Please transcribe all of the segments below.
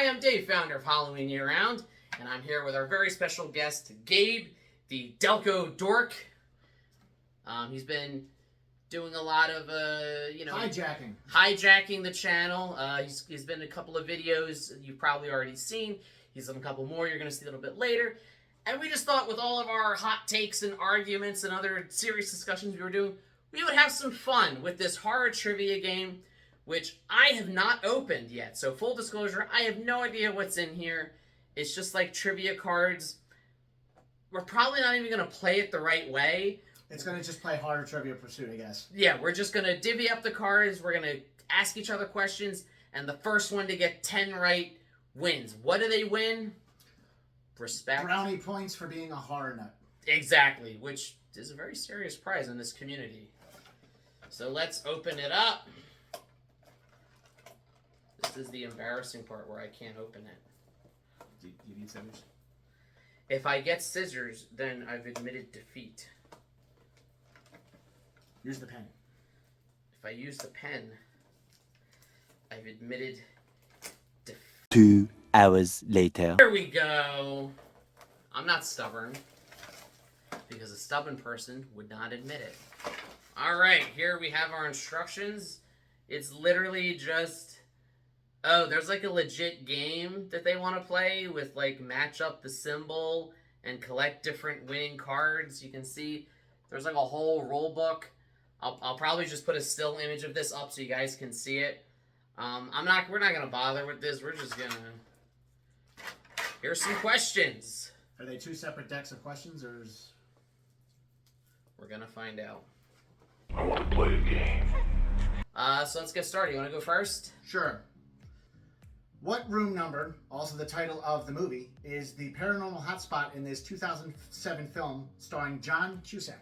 Hi, I'm Dave, founder of Halloween Year Round, and I'm here with our very special guest, Gabe, the Delco Dork. He's been doing a lot of, hijacking the channel. He's been in a couple of videos you've probably already seen. He's done a couple more you're going to see a little bit later. And we just thought with all of our hot takes and arguments and other serious discussions we were doing, we would have some fun with this horror trivia game, which I have not opened yet. So full disclosure, I have no idea what's in here. It's just like trivia cards. We're probably not even going to play it the right way. It's going to just play harder Trivia Pursuit, I guess. Yeah, we're just going to divvy up the cards. We're going to ask each other questions. And the first one to get 10 right wins. What do they win? Respect. Brownie points for being a horror nut. Exactly, which is a very serious prize in this community. So let's open it up. This is the embarrassing part where I can't open it. Do you need scissors? If I get scissors, then I've admitted defeat. Use the pen. If I use the pen, I've admitted defeat. 2 hours later. Here we go. I'm not stubborn, because a stubborn person would not admit it. Alright, here we have our instructions. It's literally just... Oh, there's like a legit game that they want to play with like match up the symbol and collect different winning cards. You can see there's like a whole rule book. I'll probably just put a still image of this up so you guys can see it. We're not gonna bother with this. We're just gonna... Here's some questions. Are they 2 separate decks of questions, or is... We're gonna find out. I want to play a game. So let's get started. You want to go first? Sure. What room number, also the title of the movie, is the paranormal hotspot in this 2007 film starring John Cusack?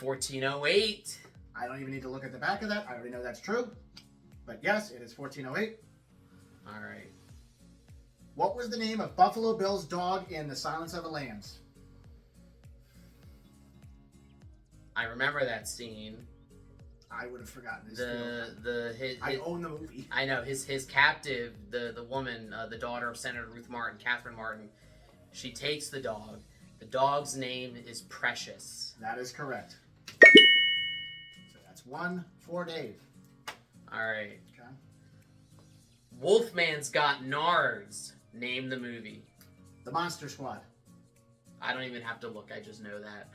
1408. I don't even need to look at the back of that. I already know that's true. But yes, it is 1408. All right. What was the name of Buffalo Bill's dog in The Silence of the Lambs? I remember that scene. I would have forgotten his I own the movie. I know his captive, the woman, the daughter of Senator Ruth Martin, Catherine Martin. She takes the dog. The dog's name is Precious. That is correct. So that's 1 for Dave. All right. Okay. Wolfman's Got Nards. Name the movie. The Monster Squad. I don't even have to look. I just know that.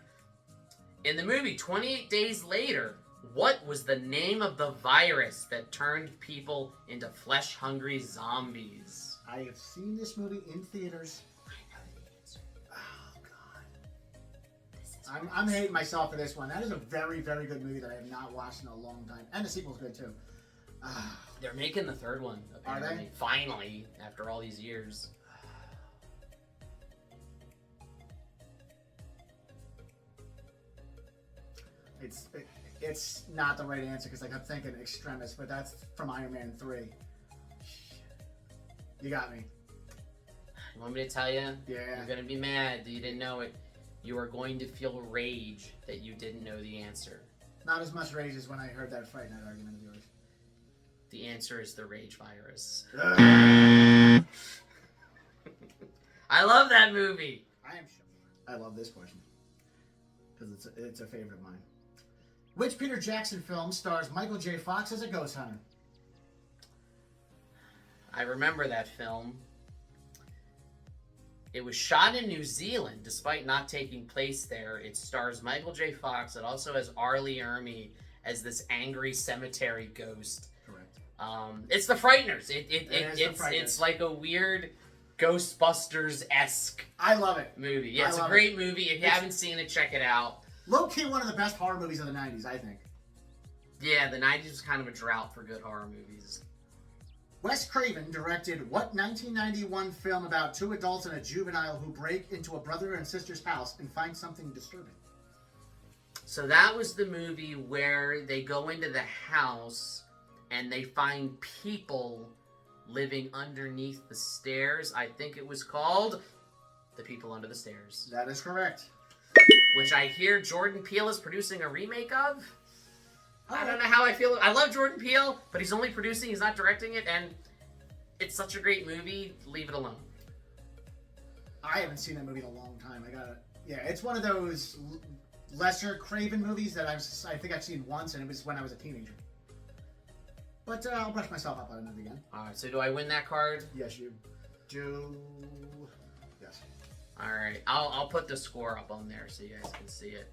In the movie 28 Days Later, what was the name of the virus that turned people into flesh-hungry zombies? I have seen this movie in theaters. I know the answer. Oh, God. I'm hating myself for this one. That is a very, very good movie that I have not watched in a long time. And the sequel's good, too. They're making the third one, apparently. Are they? Finally, after all these years. It's not the right answer because I kept thinking Extremis, but that's from Iron Man 3. You got me. You want me to tell you? Yeah. You're going to be mad that you didn't know it. You are going to feel rage that you didn't know the answer. Not as much rage as when I heard that Fright Night argument of yours. The answer is the rage virus. I I love that movie. am sure. I love this question because it's a favorite of mine. Which Peter Jackson film stars Michael J. Fox as a ghost hunter? I remember that film. It was shot in New Zealand, despite not taking place there. It stars Michael J. Fox. It also has Arlie Ermy as this angry cemetery ghost. Correct. It's The Frighteners. It's like a weird Ghostbusters-esque I love it. movie. Yeah, it's a great movie. If you haven't seen it, check it out. Low-key one of the best horror movies of the 90s, I think. Yeah, the 90s was kind of a drought for good horror movies. Wes Craven directed what 1991 film about 2 adults and a juvenile who break into a brother and sister's house and find something disturbing? So that was the movie where they go into the house and they find people living underneath the stairs. I think it was called The People Under the Stairs. That is correct. Which I hear Jordan Peele is producing a remake of. I don't know how I feel. I love Jordan Peele, but he's only producing, he's not directing it, and it's such a great movie. Leave it alone. I haven't seen that movie in a long time. Yeah, it's one of those lesser Craven movies that I think I've seen once, and it was when I was a teenager. But I'll brush myself up on it again. All right. So do I win that card? Yes, you do. Yes. All right. I'll put the score up on there so you guys can see it.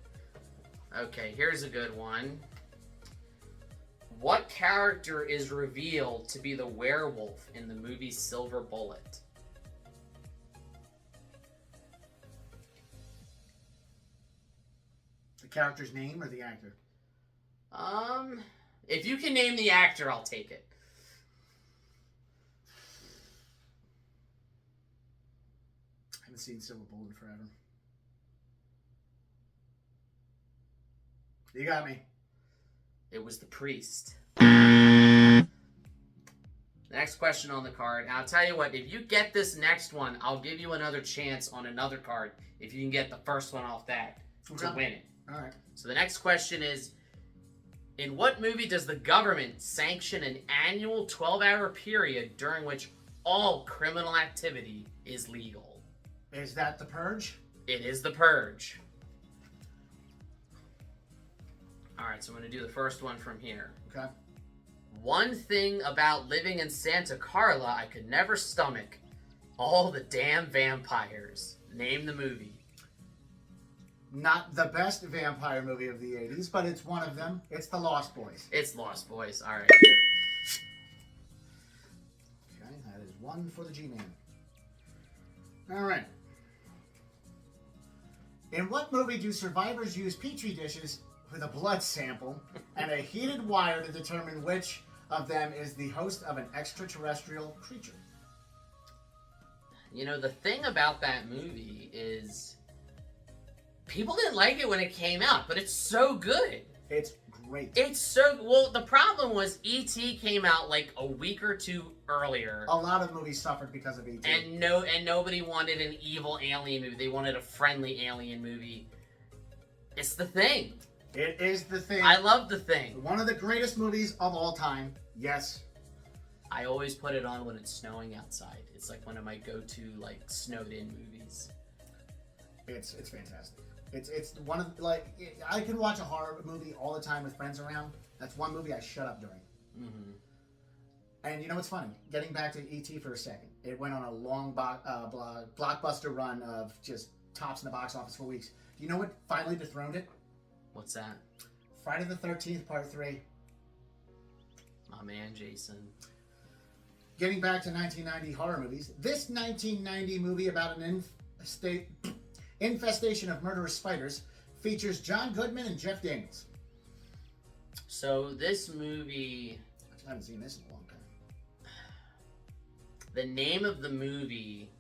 Okay. Here's a good one. What character is revealed to be the werewolf in the movie Silver Bullet? The character's name or the actor? If you can name the actor, I'll take it. I haven't seen Silver Bullet in forever. You got me. It was the priest. Next question on the card. Now, I'll tell you what, if you get this next one, I'll give you another chance on another card if you can get the first one off that to win it. All right. So the next question is, in what movie does the government sanction an annual 12-hour period during which all criminal activity is legal? Is that The Purge? It is The Purge. All right, so I'm going to do the first one from here. Okay. One thing about living in Santa Carla I could never stomach. All the damn vampires. Name the movie. Not the best vampire movie of the 80s, but it's one of them. It's The Lost Boys. It's Lost Boys. All right. Okay, that is one for the G-Man. All right. In what movie do survivors use petri dishes with a blood sample and a heated wire to determine which of them is the host of an extraterrestrial creature? You know, the thing about that movie is people didn't like it when it came out, but it's so good. It's great. It's so... Well, the problem was E.T. came out like a week or two earlier. A lot of movies suffered because of E.T. And nobody wanted an evil alien movie. They wanted a friendly alien movie. It's The Thing. It is The Thing. I love The Thing. One of the greatest movies of all time. Yes. I always put it on when it's snowing outside. It's like one of my go-to like snowed-in movies. It's fantastic. It's one of I can watch a horror movie all the time with friends around. That's one movie I shut up during. Mm-hmm. And you know what's funny? Getting back to E.T. for a second, it went on a long blockbuster run of just tops in the box office for weeks. Do you know what finally dethroned it? What's that? Friday the 13th, Part 3. My man, Jason. Getting back to 1990 horror movies, this 1990 movie about an infestation of murderous spiders features John Goodman and Jeff Daniels. So this movie... I haven't seen this in a long time. The name of the movie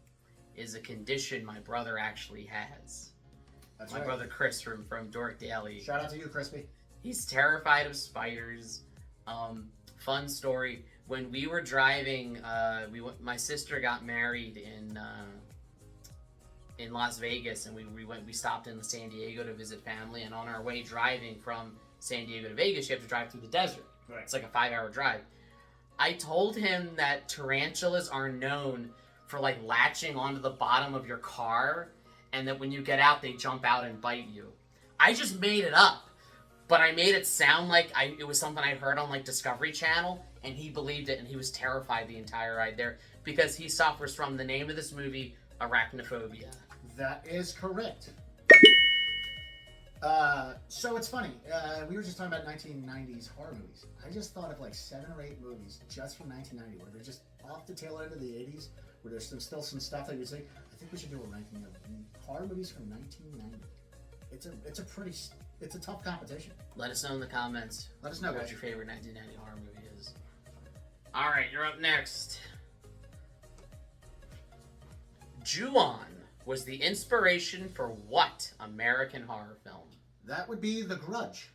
is a condition my brother actually has. That's my right. brother Chris from Dork Daily. Shout out to you, Crispy. He's terrified of spiders. Fun story. When we were driving, my sister got married in Las Vegas, and we stopped in San Diego to visit family. And on our way driving from San Diego to Vegas, you have to drive through the desert. Right. It's like a 5-hour drive. I told him that tarantulas are known for like latching onto the bottom of your car, and that when you get out, they jump out and bite you. I just made it up, but I made it sound like it was something I heard on like Discovery Channel, and he believed it, and he was terrified the entire ride there because he suffers from the name of this movie, arachnophobia. That is correct. So it's funny. We were just talking about 1990s horror movies. I just thought of like 7 or 8 movies just from 1990 where they're just off the tail end of the 80s, where there's still some stuff that you say, I think we should do a ranking of horror movies from 1990. It's a tough competition. Let us know in the comments. Let us know what guys. your favorite 1990 horror movie is. All right, you're up next. Ju-on was the inspiration for what American horror film? That would be The Grudge.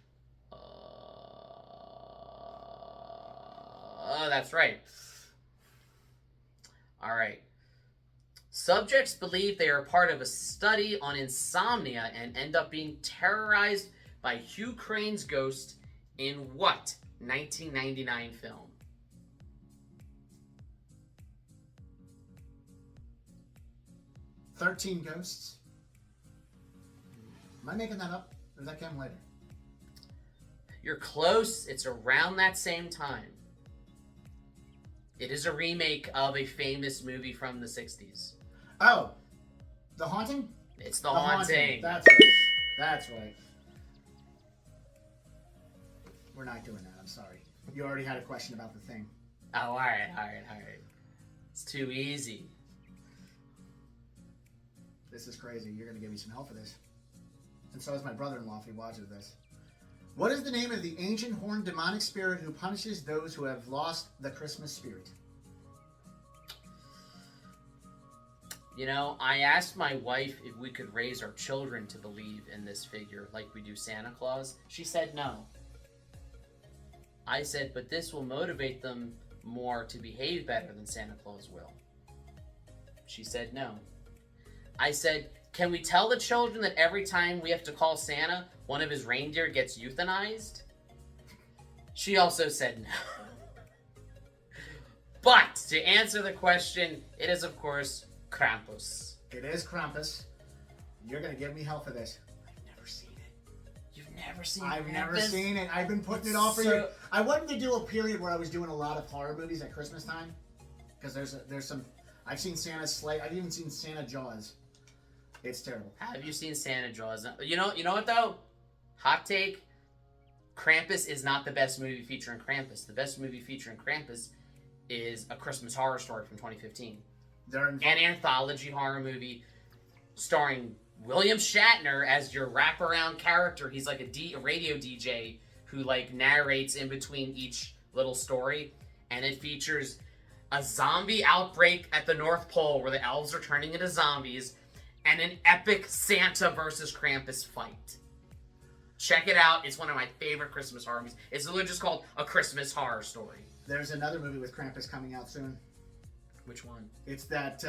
That's right. All right. Subjects believe they are part of a study on insomnia and end up being terrorized by Hugh Crane's ghost in what 1999 film? 13 Ghosts. Am I making that up? Or does that come later? You're close. It's around that same time. It is a remake of a famous movie from the 60s. Oh, The Haunting? It's The Haunting. That's right. That's right. We're not doing that. I'm sorry. You already had a question about the thing. Oh, all right. It's too easy. This is crazy. You're going to give me some help for this. And so is my brother-in-law if he watches this. What is the name of the ancient horned demonic spirit who punishes those who have lost the Christmas spirit? You know, I asked my wife if we could raise our children to believe in this figure like we do Santa Claus. She said no. I said, but this will motivate them more to behave better than Santa Claus will. She said no. I said, can we tell the children that every time we have to call Santa, one of his reindeer gets euthanized? She also said no. But to answer the question, it is of course Krampus. It is Krampus. You're going to give me hell for this. I've never seen it. You've never seen I've Krampus? never seen it. I've been putting it off for you. I wanted to do a period where I was doing a lot of horror movies at Christmas time. Because there's some... I've seen Santa's Sleigh. I've even seen Santa Jaws. It's terrible. Have you seen Santa Jaws? You know what though? Hot take. Krampus is not the best movie featuring Krampus. The best movie featuring Krampus is A Christmas Horror Story from 2015. An anthology horror movie starring William Shatner as your wraparound character. He's like a radio DJ who like narrates in between each little story, and it features a zombie outbreak at the North Pole where the elves are turning into zombies, and an epic Santa versus Krampus fight. Check it out. It's one of my favorite Christmas horror movies. It's literally just called A Christmas Horror Story. There's another movie with Krampus coming out soon. Which one? It's that,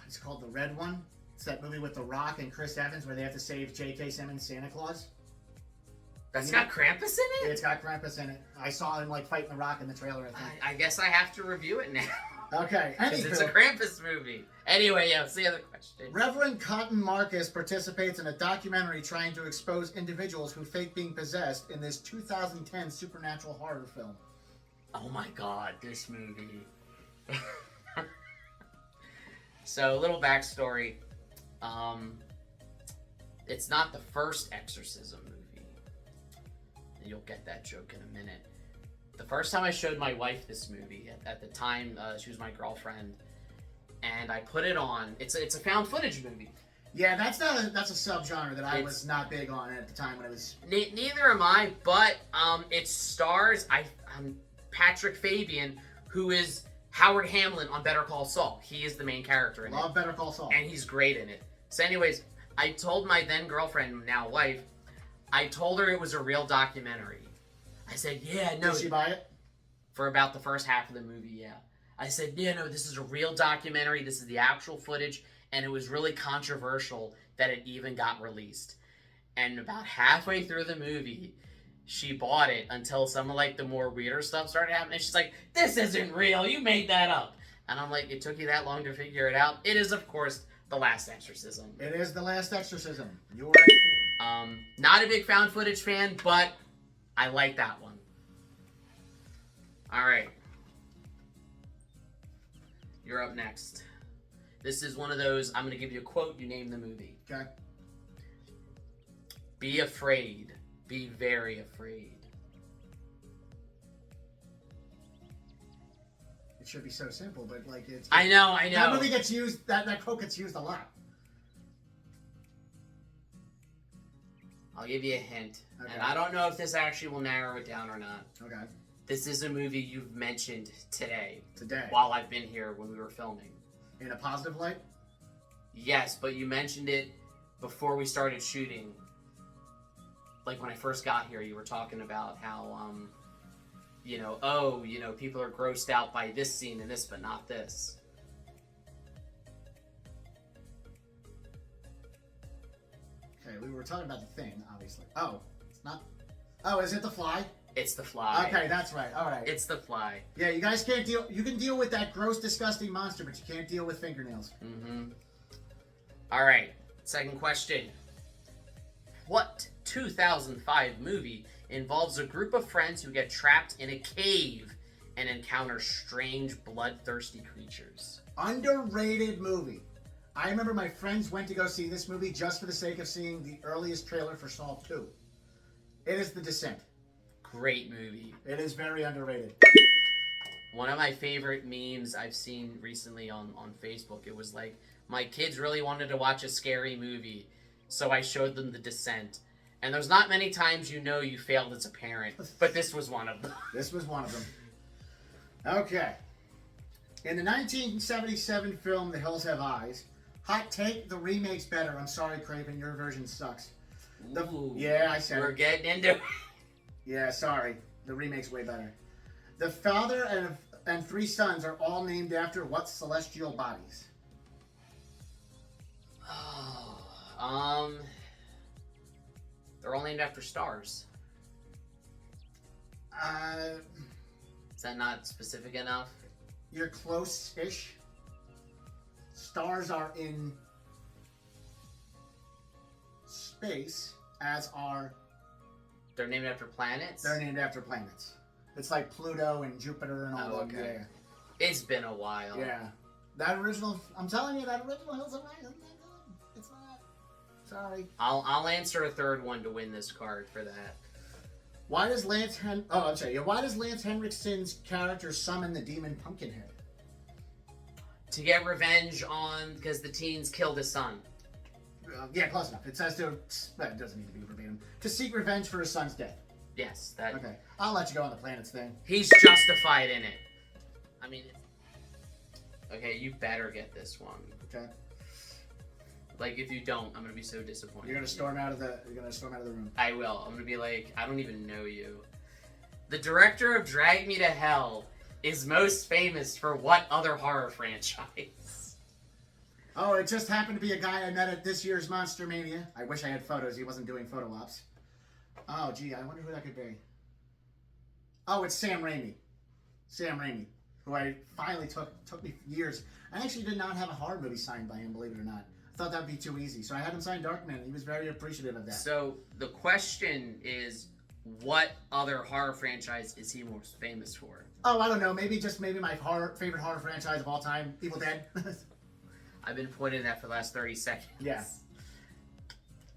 it's called The Red One. It's that movie with The Rock and Chris Evans where they have to save J.K. Simmons' Santa Claus. That's got Krampus in it? It's got Krampus in it. I saw him like fighting The Rock in the trailer, I think. I guess I have to review it now. Okay. Because it's a Krampus movie. Anyway, yeah, what's the other question? Reverend Cotton Marcus participates in a documentary trying to expose individuals who fake being possessed in this 2010 supernatural horror film. Oh my god, this movie. So, a little backstory. It's not the first exorcism movie. You'll get that joke in a minute. The first time I showed my wife this movie, at the time she was my girlfriend, and I put it on. It's a found footage movie. Yeah, that's a subgenre that I was not big on at the time when it was. Neither am I, but it stars Patrick Fabian, who is Howard Hamlin on Better Call Saul. He is the main character in it. Love Better Call Saul. And he's great in it. So anyways, I told my then girlfriend, now wife, I told her it was a real documentary. I said, yeah, no. Did she buy it? For about the first half of the movie, yeah. I said, yeah, no, this is a real documentary. This is the actual footage. And it was really controversial that it even got released. And about halfway through the movie, she bought it until some of like the more weirder stuff started happening. And she's like, this isn't real. You made that up. And I'm like, it took you that long to figure it out? It is, of course, The Last Exorcism. It is The Last Exorcism. You're right. Not a big found footage fan, but I like that one. All right. You're up next. This is one of those, I'm going to give you a quote, you name the movie. Okay. Be afraid. Be very afraid. It should be so simple, but like it's. I know. That movie gets used. That quote gets used a lot. I'll give you a hint, Okay. and I don't know if this actually will narrow it down or not. Okay. This is a movie you've mentioned today. Today. While I've been here when we were filming. In a positive light. Yes, but you mentioned it before we started shooting. Like when I first got here, you were talking about how, people are grossed out by this scene and this, but not this. Okay, we were talking about The Thing, obviously. Oh, it's not. Oh, is it The Fly? It's The Fly. Okay, that's right. All right. It's The Fly. Yeah, you guys can't deal. You can deal with that gross, disgusting monster, but you can't deal with fingernails. Mm-hmm. All right. Second question. What 2005 movie involves a group of friends who get trapped in a cave and encounter strange, bloodthirsty creatures? Underrated movie. I remember my friends went to go see this movie just for the sake of seeing the earliest trailer for Saw 2. It is The Descent. Great movie. It is very underrated. One of my favorite memes I've seen recently on Facebook, it was like, my kids really wanted to watch a scary movie, so I showed them The Descent. And there's not many times you know you failed as a parent, but this was one of them. This was one of them. Okay. In the 1977 film The Hills Have Eyes, hot take, the remake's better. I'm sorry, Craven, your version sucks. Ooh, Yeah, I said we're it. getting into it. Yeah, sorry. The remake's way better. The father and three sons are all named after what celestial bodies? Oh, they're all named after stars. Is that not specific enough? You're close-ish. Stars are in space, as are... They're named after planets? They're named after planets. It's like Pluto and Jupiter and all of them. Okay. It's been a while. Yeah. That original... I'm telling you, that original Hills Have Eyes isn't that good. It's not. Sorry. I'll answer a third one to win this card for that. Why does Why does Lance Henriksen's character summon the demon Pumpkinhead? To get revenge on, because the teens killed his son. Yeah, close enough. It says to... It doesn't need to be verbatim. To seek revenge for his son's death. Yes, that. Okay. I'll let you go on the planets thing. He's justified in it. I mean... Okay, you better get this one. Okay. Like, if you don't, I'm gonna be so disappointed. You're gonna storm out of the room. I will. I'm gonna be like, I don't even know you. The director of Drag Me to Hell is most famous for what other horror franchise? Oh, it just happened to be a guy I met at this year's Monster Mania. I wish I had photos. He wasn't doing photo ops. Oh, gee, I wonder who that could be. Oh, it's Sam Raimi. Sam Raimi, who I finally took me years. I actually did not have a horror movie signed by him, believe it or not. I thought that would be too easy. So I had him sign Darkman, and he was very appreciative of that. So the question is, what other horror franchise is he most famous for? Oh, I don't know. Maybe my favorite horror franchise of all time, Evil Dead. I've been pointing at that for the last 30 seconds. Yeah.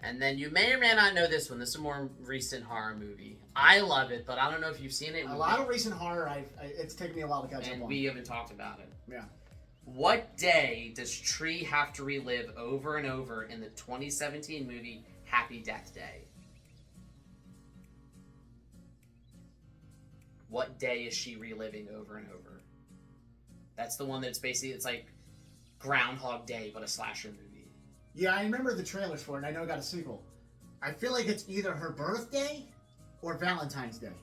And then you may or may not know this one. This is a more recent horror movie. I love it, but I don't know if you've seen it. A lot of recent horror, it's taken me a while to catch up and on. we haven't talked about it. Yeah. What day does Tree have to relive over and over in the 2017 movie Happy Death Day? What day is she reliving over and over? That's the one that's basically, it's like Groundhog Day, but a slasher movie. Yeah, I remember the trailers for it, and I know it got a sequel. I feel like it's either her birthday or Valentine's Day.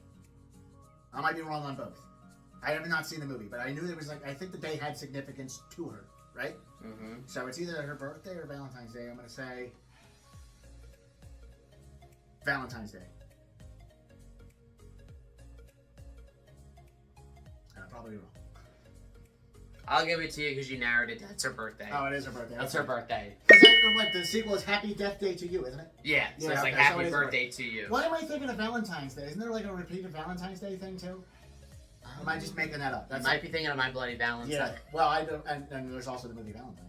I might be wrong on both. I have not seen the movie, but I knew there was I think the day had significance to her, right? Mm-hmm. So it's either her birthday or Valentine's Day. I'm going to say Valentine's Day. And I'm probably wrong. I'll give it to you because you narrowed it. That's her birthday. Oh, it is her birthday. That's her birthday. Because the sequel is Happy Death Day to You, isn't it? Yeah, so Yeah, it's like okay, so Happy it is Birthday to You. Why am I thinking of Valentine's Day? Isn't there like a repeated Valentine's Day thing too? Am I just making that up? You might be thinking of My Bloody Valentine. Yeah. Well, I don't, and there's also the movie Valentine.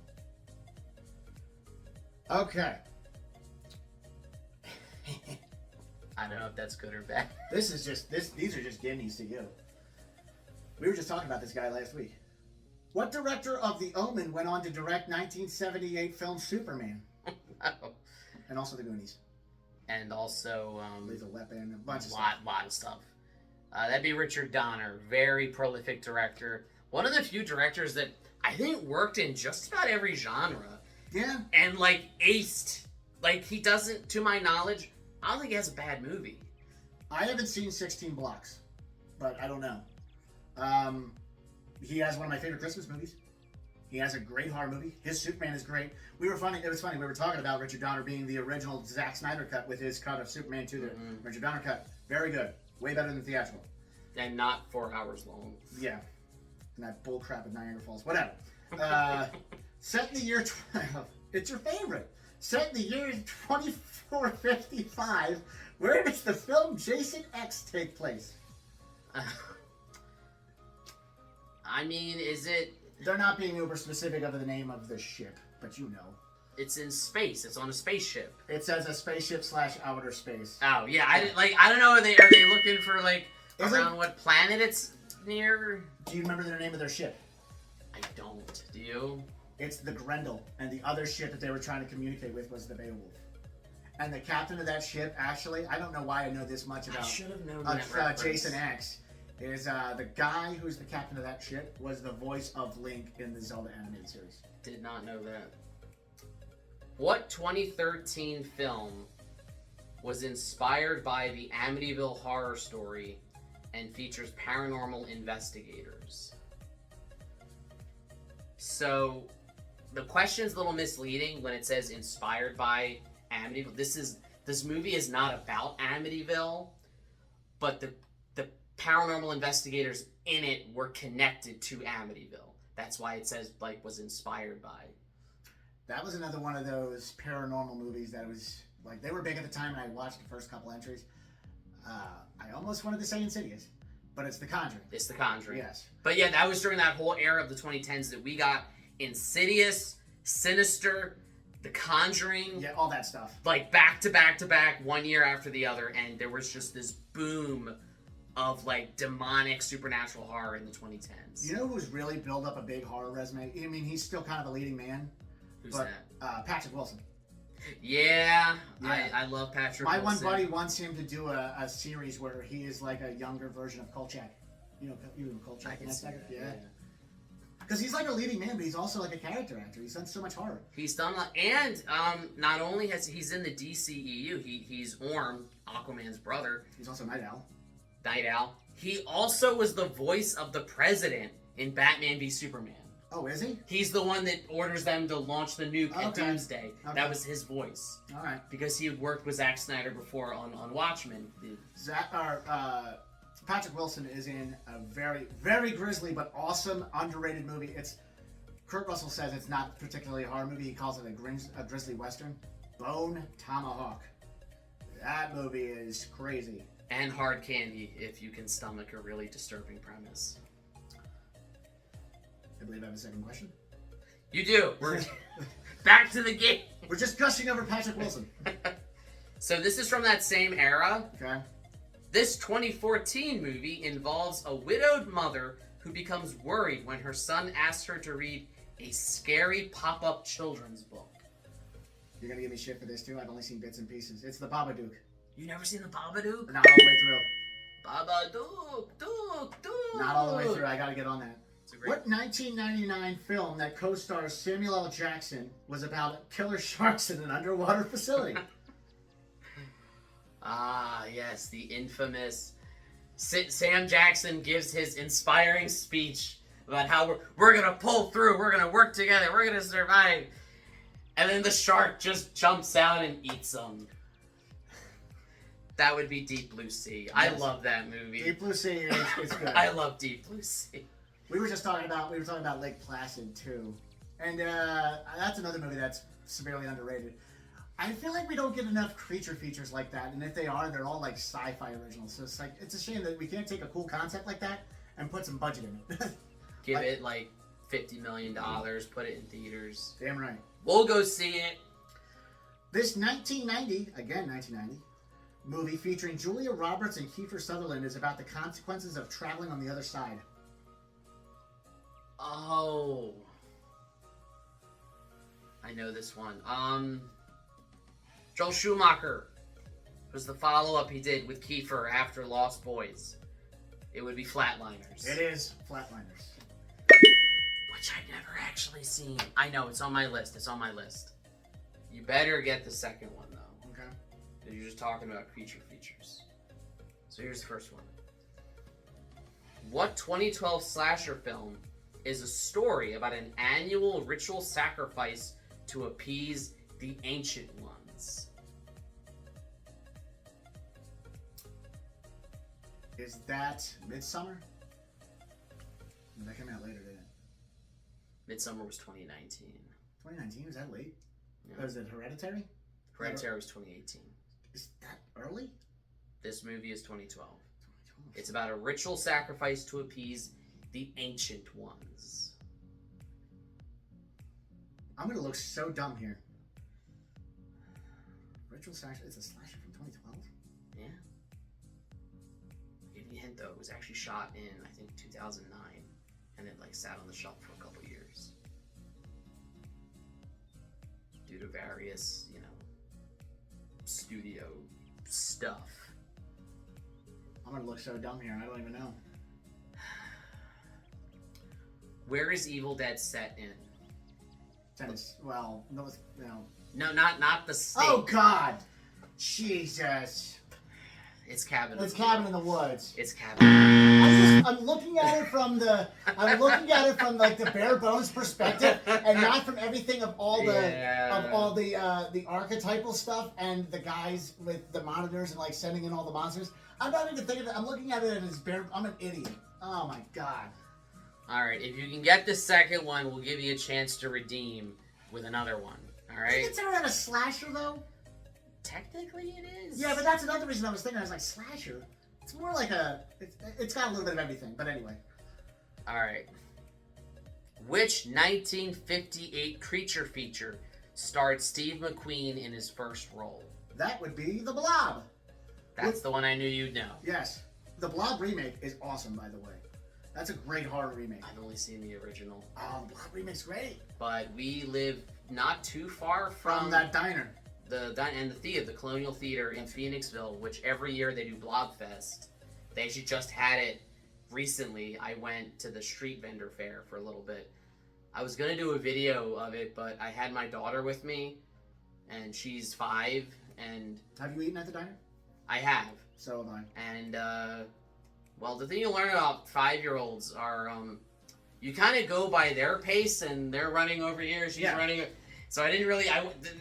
Okay. I don't know if that's good or bad. These are just gimmies to you. We were just talking about this guy last week. What director of The Omen went on to direct 1978 film Superman? Oh. And also The Goonies. And also, Lethal Weapon, a bunch of lot of stuff. That'd be Richard Donner, very prolific director. One of the few directors that I think worked in just about every genre. Yeah. And like aced. Like he doesn't, to my knowledge, I don't think he has a bad movie. I haven't seen 16 Blocks, but I don't know. He has one of my favorite Christmas movies. He has a great horror movie. His Superman is great. It was funny. We were talking about Richard Donner being the original Zack Snyder cut with his cut of Superman 2, the Richard Donner cut. Very good. Way better than theatrical. And not 4 hours long. Yeah. And that bullcrap with Niagara Falls. Whatever. Set in the year... It's your favorite. Set in the year 2455, where does the film Jason X take place? I mean, is it... They're not being uber specific of the name of the ship, but you know. It's in space. It's on a spaceship. It says a spaceship / outer space. Oh, yeah. I don't know. Are they looking for, like, around what planet it's near? Do you remember the name of their ship? I don't. Do you? It's the Grendel, and the other ship that they were trying to communicate with was the Beowulf. And the captain of that ship, actually, I don't know why I know this much about I should have known that reference. Jason X, is the guy who's the captain of that ship was the voice of Link in the Zelda animated series. Did not know that. What 2013 film was inspired by the Amityville horror story and features paranormal investigators? So, the question's a little misleading when it says inspired by Amityville. This movie is not about Amityville, but the paranormal investigators in it were connected to Amityville. That's why it says, like, was inspired by. That was another one of those paranormal movies that was, like, they were big at the time, and I watched the first couple entries. I almost wanted to say Insidious, but it's The Conjuring. It's The Conjuring. Yes. But yeah, that was during that whole era of the 2010s that we got Insidious, Sinister, The Conjuring. Yeah, all that stuff. Like, back to back to back, one year after the other, and there was just this boom of, like, demonic supernatural horror in the 2010s. You know who's really built up a big horror resume? I mean, he's still kind of a leading man. Who's but, that? Patrick Wilson. Yeah. Yeah. I love Patrick My Wilson. one buddy wants him to do a series where he is like a younger version of Kolchak. You know Kolchak? I can see that, yeah. Because he's like a leading man, but he's also like a character actor. He's done so much horror. He's done, and not only has he's in the DCEU, he's Orm, Aquaman's brother. He's also Night Owl. Night Owl. He also was the voice of the president in Batman v Superman. Oh, is he? He's the one that orders them to launch the nuke at Doomsday. Okay. That was his voice. All right. Because he had worked with Zack Snyder before on Watchmen. Patrick Wilson is in a very, very grisly but awesome, underrated movie. Kurt Russell says it's not particularly a horror movie. He calls it a grisly western. Bone Tomahawk. That movie is crazy. And hard candy, if you can stomach a really disturbing premise. I believe I have a second question. You do. We're back to the game. We're just gushing over Patrick Wilson. So this is from that same era. Okay. This 2014 movie involves a widowed mother who becomes worried when her son asks her to read a scary pop-up children's book. You're gonna give me shit for this too? I've only seen bits and pieces. It's The Babadook. You never seen the Babadook? Not all the way through. Babadook, Dook. Not all the way through. I gotta get on that. Great... What 1999 film that co-stars Samuel L. Jackson was about killer sharks in an underwater facility? Ah, yes, the infamous Sam Jackson gives his inspiring speech about how we're gonna pull through, we're gonna work together, we're gonna survive, and then the shark just jumps out and eats them. That would be Deep Blue Sea. Yes. I love that movie. Deep Blue Sea is good. I love Deep Blue Sea. We were talking about Lake Placid too, and that's another movie that's severely underrated. I feel like we don't get enough creature features like that, and if they are, they're all like sci-fi originals. So it's a shame that we can't take a cool concept like that and put some budget in it. Give it like $50 million, put it in theaters. Damn right. We'll go see it. This 1990 movie featuring Julia Roberts and Kiefer Sutherland is about the consequences of traveling on the other side. Oh, I know this one. Joel Schumacher was the follow-up he did with Kiefer after Lost Boys. It would be Flatliners. It is Flatliners. Which I've never actually seen. I know, it's on my list. It's on my list. You better get the second one, though. Okay. Because you're just talking about creature features. So here's the first one. What 2012 slasher film is a story about an annual ritual sacrifice to appease the Ancient Ones? Is that Midsummer? That came out later, didn't it? Midsummer was 2019. 2019? Was that late? Yeah. Was it Hereditary? Hereditary was 2018. Is that early? This movie is 2012. 2012. It's about a ritual sacrifice to appease the Ancient Ones. I'm gonna look so dumb here. Ritual Sacrifice. It's a slasher from 2012. Yeah. I'll give you a hint though. It was actually shot in I think 2009, and it like sat on the shelf for a couple years due to various, studio stuff. I'm gonna look so dumb here. I don't even know. Where is Evil Dead set in? Tennis. Well, no. No, not the state. Oh God! Jesus! It's Cabin. It's Cabin in the Woods. It's Cabin. I'm looking at it from the. I'm looking at it from like the bare bones perspective, and not from everything of all the archetypal stuff and the guys with the monitors and like sending in all the monsters. I'm not even thinking that. I'm looking at it as bare. I'm an idiot. Oh my God. All right, if you can get the second one, we'll give you a chance to redeem with another one. All You right. consider that a slasher though? Technically, it is. Yeah, but that's another reason I was thinking. I was like, slasher. It's more like a. It's got a little bit of everything. But anyway. All right. Which 1958 creature feature starred Steve McQueen in his first role? That would be The Blob. That's the one I knew you'd know. Yes. The Blob remake is awesome, by the way. That's a great horror remake. I've only seen the original. Oh, the Blob remake's great. But we live not too far from that diner. the theater, the Colonial Theater in Phoenixville, which every year they do Blobfest. They actually just had it recently. I went to the street vendor fair for a little bit. I was gonna do a video of it, but I had my daughter with me, and she's 5, and Have you eaten at the diner? I have. So have I. And well, the thing you learn about 5-year-olds are you kind of go by their pace, and they're running over here, she's running. So I didn't really,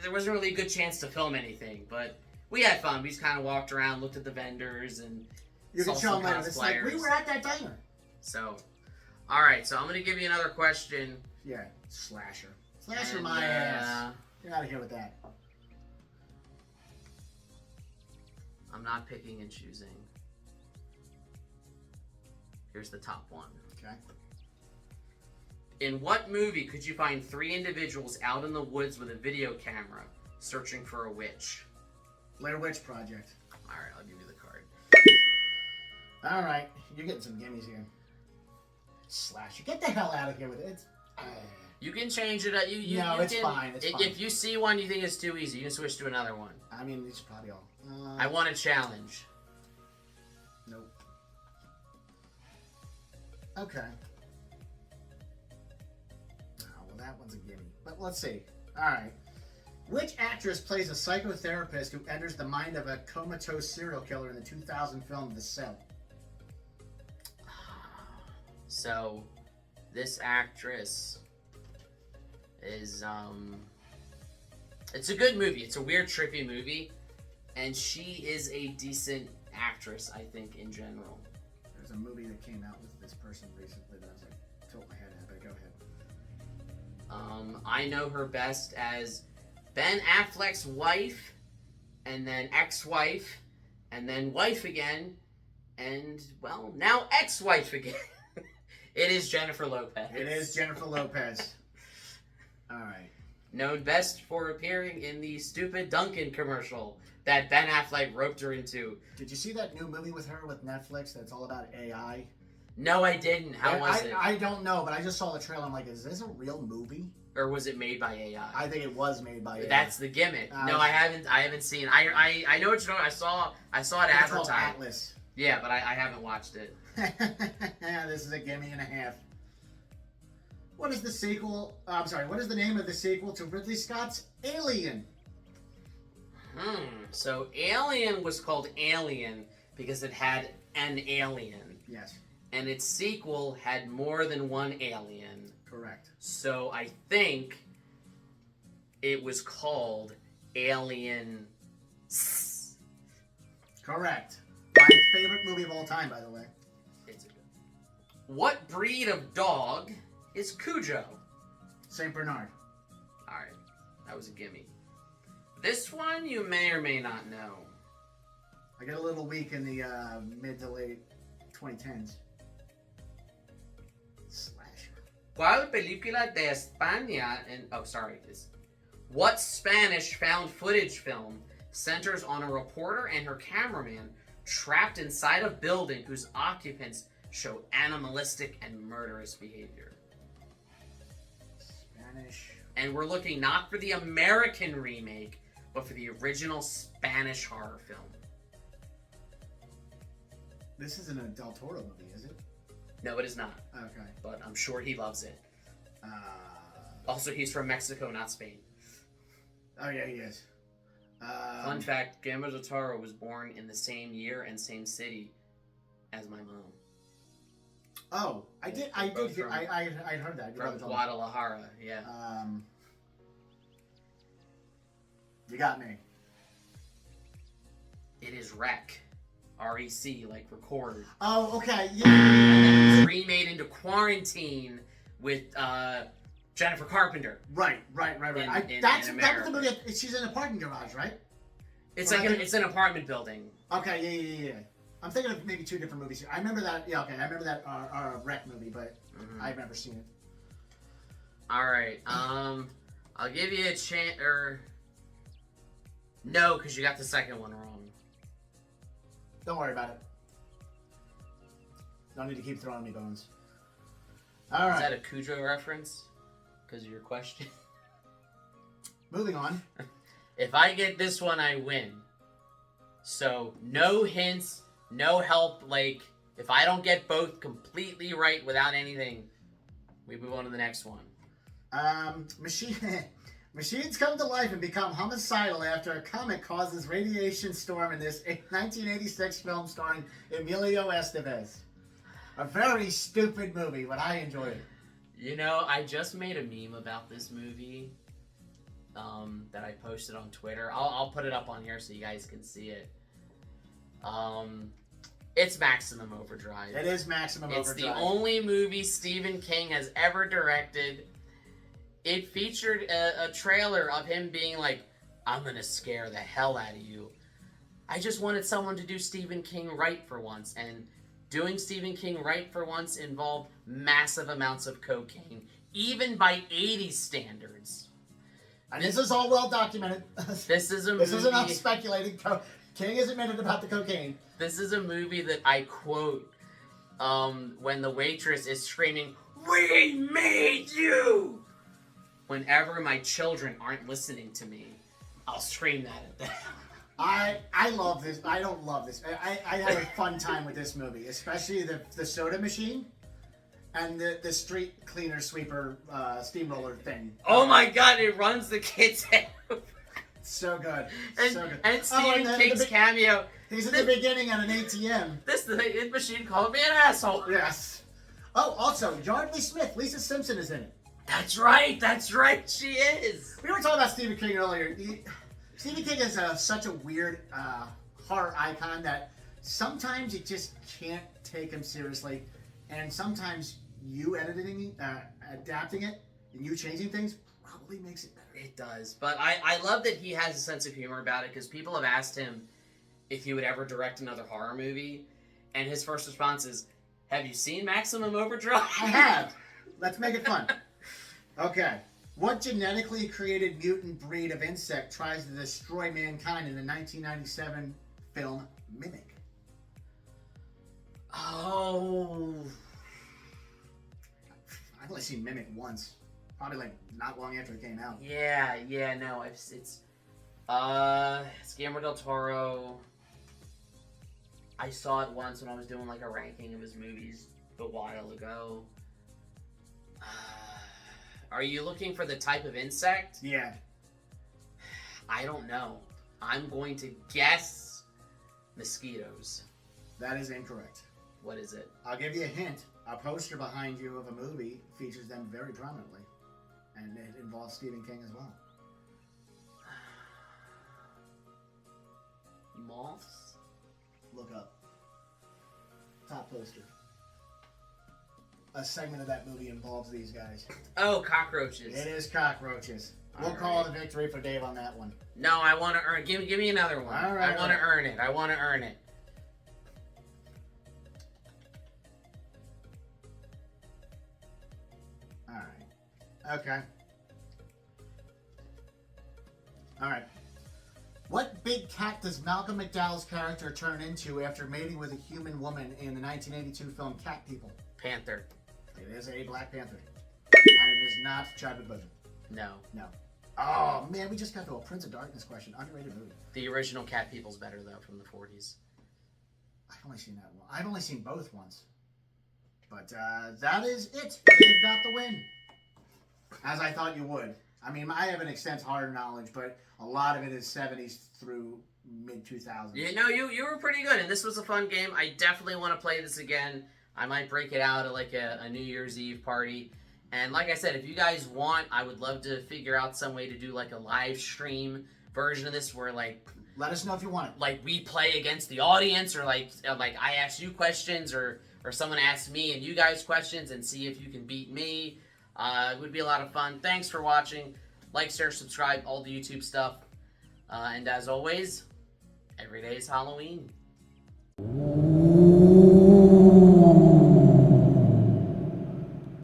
there wasn't really a good chance to film anything, but we had fun. We just kind of walked around, looked at the vendors, and You can saw show some them later. It's like, we cosplayers. were at that diner. So, all right. So I'm gonna give you another question. Yeah, slasher. Slasher And, my ass. Get out of here with that. I'm not picking and choosing. Here's the top one. Okay. In what movie could you find 3 individuals out in the woods with a video camera searching for a witch? Blair Witch Project. All right, I'll give you the card. All right, you're getting some gimmies here. Slasher. Get the hell out of here with it. It's, You can change it. No, you it's can, fine, it's fine. If you see one you think is too easy, you can switch to another one. I mean, these are probably all. I want a challenge. Nope. Okay. Oh, well, that one's a gimme. But let's see. All right. Which actress plays a psychotherapist who enters the mind of a comatose serial killer in the 2000 film The Cell? So, this actress is it's a good movie. It's a weird, trippy movie, and she is a decent actress, I think, in general. There's a movie that came out with this person recently that I was like, tilt my head at, but go ahead. I know her best as Ben Affleck's wife, and then ex-wife, and then wife again, and, well, now ex-wife again. It is Jennifer Lopez. It is Jennifer Lopez. All right. Known best for appearing in the stupid Dunkin' commercial that Ben Affleck roped her into. Did you see that new movie with her with Netflix that's all about AI? No, I didn't. How was it? I don't know, but I just saw the trailer. I'm like, is this a real movie? Or was it made by AI? I think it was made by AI. That's the gimmick. No, I haven't seen. I know what you're doing. I saw it It's called advertised. Atlas. Yeah, but I haven't watched it. This is a gimme and a half. What is the sequel? What is the name of the sequel to Ridley Scott's Alien? So Alien was called Alien because it had an alien. Yes. And its sequel had more than one alien. Correct. So I think it was called Alien. Correct. My favorite movie of all time, by the way. It's a good. What breed of dog is Cujo? Saint Bernard. All right, that was a gimme. This one you may or may not know. I get a little weak in the mid to late 2010s. Slasher. ¿Cuál película de España What Spanish found footage film centers on a reporter and her cameraman trapped inside a building whose occupants show animalistic and murderous behavior? Spanish. And we're looking not for the American remake, but for the original Spanish horror film. This isn't a Del Toro movie, is it? No, it is not. Okay. But I'm sure he loves it. Also, he's from Mexico, not Spain. Oh, yeah, he is. Fun fact, Guillermo del Toro was born in the same year and same city as my mom. Oh, I did hear, I heard that. From Guadalajara, yeah. You got me. It is REC. R-E-C, like record. Oh, okay, yeah. And then it was remade into Quarantine with Jennifer Carpenter. Right. That's the movie. She's in a parking garage, right? It's it's an apartment building. Okay, yeah. I'm thinking of maybe two different movies here. I remember that. Yeah, okay. I remember that REC movie, but I've never seen it. All right. I'll give you a chance. Or no, because you got the second one wrong. Don't worry about it. Don't need to keep throwing me bones. All right. Is that a Cujo reference? Because of your question. Moving on. If I get this one, I win. So no hints, no help. Like if I don't get both completely right without anything, we move on to the next one. Machines come to life and become homicidal after a comet causes radiation storm in this 1986 film starring Emilio Estevez. A very stupid movie, but I enjoyed it. You know, I just made a meme about this movie that I posted on Twitter. I'll put it up on here so you guys can see it. It's Maximum Overdrive. It is Maximum Overdrive. It's the only movie Stephen King has ever directed. It featured a trailer of him being like, I'm gonna scare the hell out of you. I just wanted someone to do Stephen King right for once, and doing Stephen King right for once involved massive amounts of cocaine, even by 80s standards. And this is all well documented. This is a movie. This isn't us speculating. King has admitted about the cocaine. This is a movie that I quote when the waitress is screaming, "We made you!" Whenever my children aren't listening to me, I'll scream that at them. I love this. I don't love this. I had a fun time with this movie, especially the soda machine and the street cleaner sweeper steamroller thing. Oh my god, it runs the kid's head. So good. And, so good. And Stephen King's cameo. He's at the beginning at an ATM. This machine called me an asshole. Yes. Oh, also, Yardley Smith, Lisa Simpson is in it. That's right, she is. We were talking about Stephen King earlier. Stephen King is such a weird horror icon that sometimes you just can't take him seriously, and sometimes you adapting it, and you changing things probably makes it better. It does, but I love that he has a sense of humor about it, because people have asked him if he would ever direct another horror movie, and his first response is, "Have you seen Maximum Overdrive?" I have. Let's make it fun. Okay. What genetically created mutant breed of insect tries to destroy mankind in the 1997 film Mimic? Oh. I've only seen Mimic once. Probably like not long after it came out. Yeah, no, it's Guillermo del Toro. I saw it once when I was doing like a ranking of his movies a while ago. Are you looking for the type of insect? Yeah. I don't know. I'm going to guess mosquitoes. That is incorrect. What is it? I'll give you a hint. A poster behind you of a movie features them very prominently. And it involves Stephen King as well. Moths? Look up. top poster. A segment of that movie involves these guys. Oh, cockroaches. It is cockroaches. We'll All call right. it a victory for Dave on that one. No, I want to earn. Give me another one. All right, I want to earn it. I want to earn it. All right. Okay. All right. What big cat does Malcolm McDowell's character turn into after mating with a human woman in the 1982 film Cat People? Panther. It is a Black Panther. And it is not Chadwick Boseman. No. No. Oh, man, we just got to a Prince of Darkness question. Underrated movie. The original Cat People's better though, from the 40s. I've only seen that one. I've only seen both once. But that is it. Dave got the win. As I thought you would. I mean, I have an extensive hard knowledge, but a lot of it is 70s through mid-2000s. You know, you were pretty good, and this was a fun game. I definitely want to play this again. I might break it out at like a New Year's Eve party. And like I said, if you guys want, I would love to figure out some way to do like a live stream version of this where like... Let us know if you want it. Like we play against the audience, or like I ask you questions, or someone asks me and you guys questions, and see if you can beat me. It would be a lot of fun. Thanks for watching. Like, share, subscribe, all the YouTube stuff. And as always, every day is Halloween.